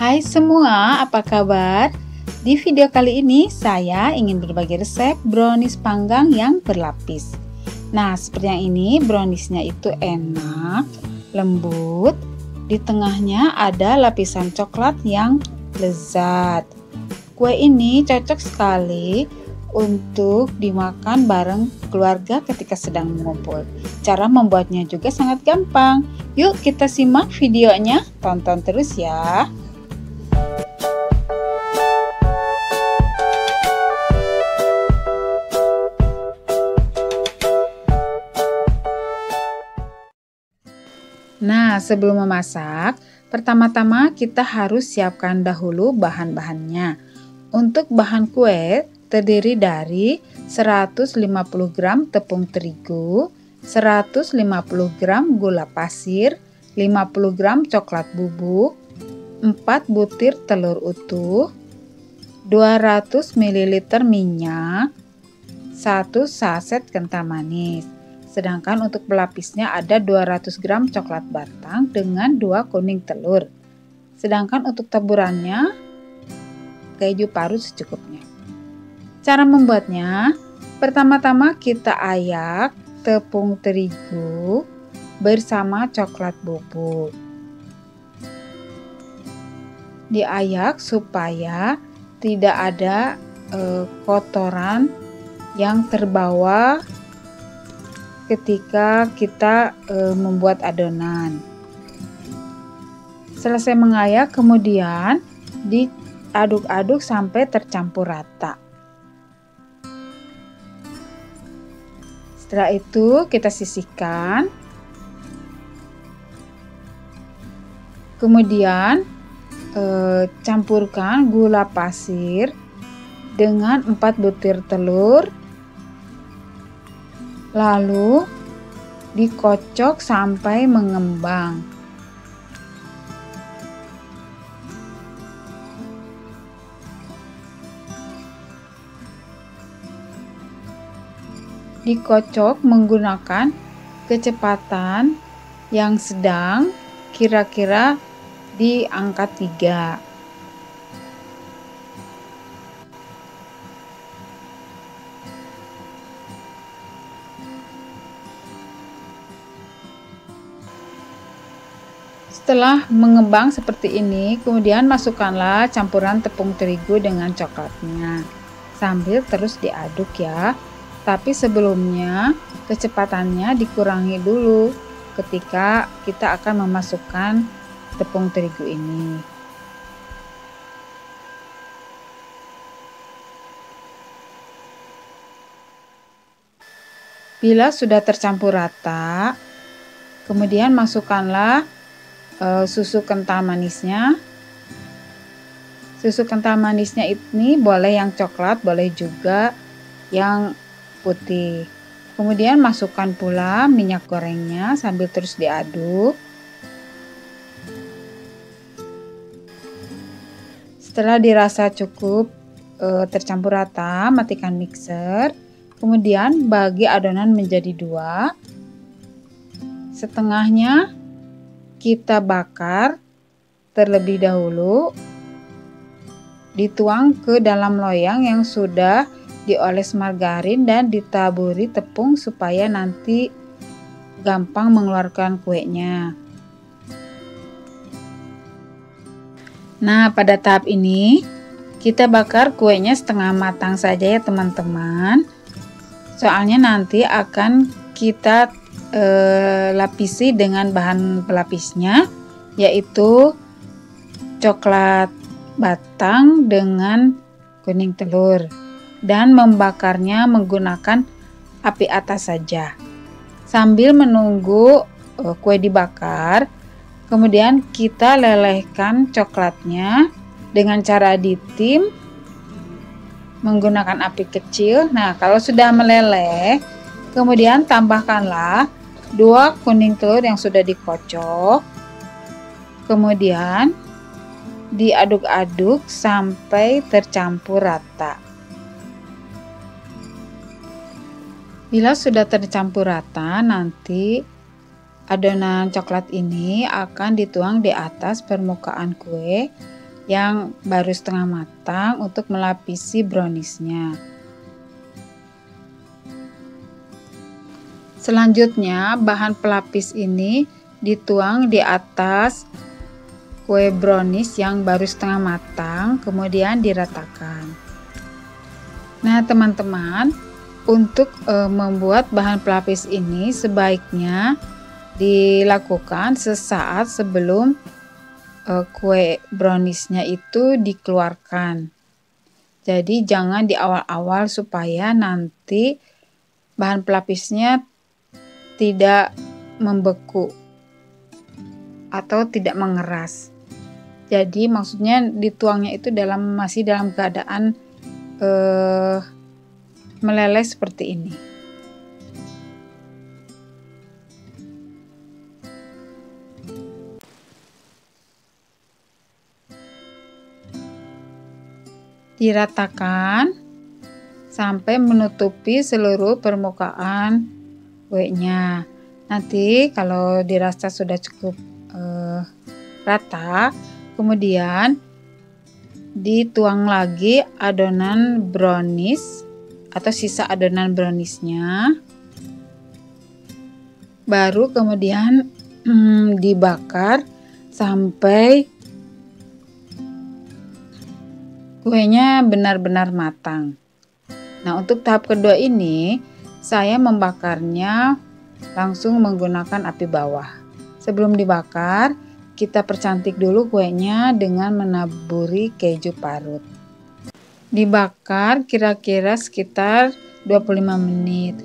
Hai semua, apa kabar? Di video kali ini saya ingin berbagi resep brownies panggang yang berlapis. Nah, seperti yang ini, browniesnya itu enak, lembut. Di tengahnya ada lapisan coklat yang lezat. Kue ini cocok sekali untuk dimakan bareng keluarga ketika sedang mengumpul. Cara membuatnya juga sangat gampang. Yuk kita simak videonya, tonton terus ya. Nah, sebelum memasak, pertama-tama kita harus siapkan dahulu bahan-bahannya. Untuk bahan kue terdiri dari 150 gram tepung terigu, 150 gram gula pasir, 50 gram coklat bubuk, 4 butir telur utuh, 200 ml minyak, 1 saset kental manis. Sedangkan untuk pelapisnya ada 200 gram coklat batang dengan 2 kuning telur. Sedangkan untuk taburannya keju parut secukupnya. Cara membuatnya, pertama-tama kita ayak tepung terigu bersama coklat bubuk. Diayak supaya tidak ada kotoran yang terbawa ketika kita membuat adonan. Selesai mengayak, kemudian diaduk-aduk sampai tercampur rata. Setelah itu kita sisihkan. Kemudian campurkan gula pasir dengan 4 butir telur. Lalu dikocok sampai mengembang. Dikocok menggunakan kecepatan yang sedang, kira-kira di angka 3. Setelah mengembang seperti ini, kemudian masukkanlah campuran tepung terigu dengan coklatnya sambil terus diaduk ya. Tapi sebelumnya kecepatannya dikurangi dulu ketika kita akan memasukkan tepung terigu ini. Bila sudah tercampur rata, kemudian masukkanlah susu kental manisnya. Susu kental manisnya ini boleh yang coklat, boleh juga yang putih. Kemudian masukkan pula minyak gorengnya sambil terus diaduk. Setelah dirasa cukup tercampur rata, matikan mixer. Kemudian bagi adonan menjadi 2. Setengahnya kita bakar terlebih dahulu, dituang ke dalam loyang yang sudah dioles margarin dan ditaburi tepung supaya nanti gampang mengeluarkan kuenya. Nah, pada tahap ini kita bakar kuenya setengah matang saja ya teman-teman. Soalnya nanti akan kita lapisi dengan bahan pelapisnya, yaitu coklat batang dengan kuning telur, dan membakarnya menggunakan api atas saja. Sambil menunggu kue dibakar, kemudian kita lelehkan coklatnya dengan cara ditim menggunakan api kecil. Nah, kalau sudah meleleh, kemudian tambahkanlah 2 kuning telur yang sudah dikocok. Kemudian diaduk-aduk sampai tercampur rata. Bila sudah tercampur rata, nanti adonan coklat ini akan dituang di atas permukaan kue yang baru setengah matang untuk melapisi browniesnya. Selanjutnya, bahan pelapis ini dituang di atas kue brownies yang baru setengah matang, kemudian diratakan. Nah, teman-teman, untuk membuat bahan pelapis ini sebaiknya dilakukan sesaat sebelum kue browniesnya itu dikeluarkan. Jadi jangan di awal-awal supaya nanti bahan pelapisnya tidak membeku atau tidak mengeras. Jadi maksudnya dituangnya itu masih dalam keadaan meleleh seperti ini. Diratakan sampai menutupi seluruh permukaan kuenya. Nanti kalau dirasa sudah cukup rata, kemudian dituang lagi adonan brownies atau sisa adonan browniesnya, baru kemudian dibakar sampai kuenya benar-benar matang. Nah, untuk tahap kedua ini saya membakarnya langsung menggunakan api bawah. Sebelum dibakar, kita percantik dulu kuenya dengan menaburi keju parut. Dibakar kira-kira sekitar 25 menit.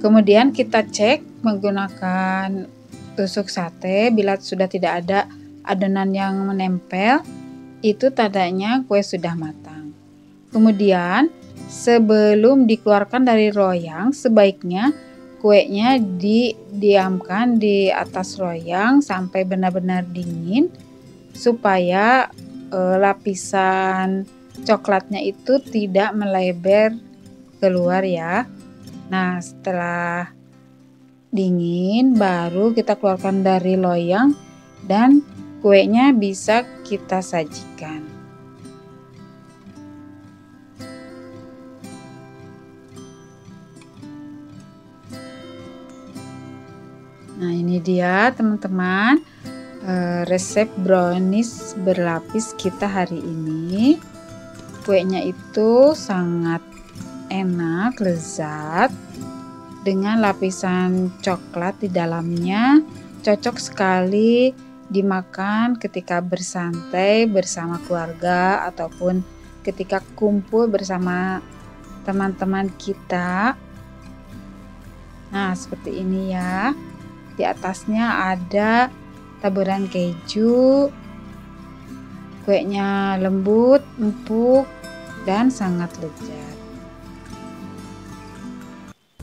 Kemudian kita cek menggunakan tusuk sate. Bila sudah tidak ada adonan yang menempel, itu tandanya kue sudah matang. Kemudian sebelum dikeluarkan dari loyang, sebaiknya kuenya didiamkan di atas loyang sampai benar-benar dingin supaya lapisan coklatnya itu tidak melebar keluar ya. Nah, setelah dingin baru kita keluarkan dari loyang dan kuenya bisa kita sajikan. Nah, ini dia teman-teman resep brownies berlapis kita hari ini. Kuenya itu sangat enak, lezat dengan lapisan coklat di dalamnya. Cocok sekali dimakan ketika bersantai bersama keluarga ataupun ketika kumpul bersama teman-teman kita. Nah, seperti ini ya. Di atasnya ada taburan keju. Kuenya lembut, empuk, dan sangat lezat.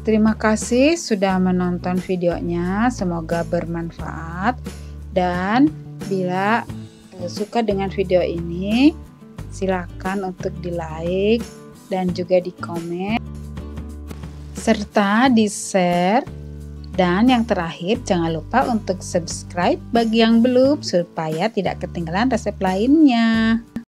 Terima kasih sudah menonton videonya. Semoga bermanfaat. Dan bila suka dengan video ini, silakan untuk di-like dan juga di-komen serta di-share. Dan yang terakhir, jangan lupa untuk subscribe bagi yang belum supaya tidak ketinggalan resep lainnya.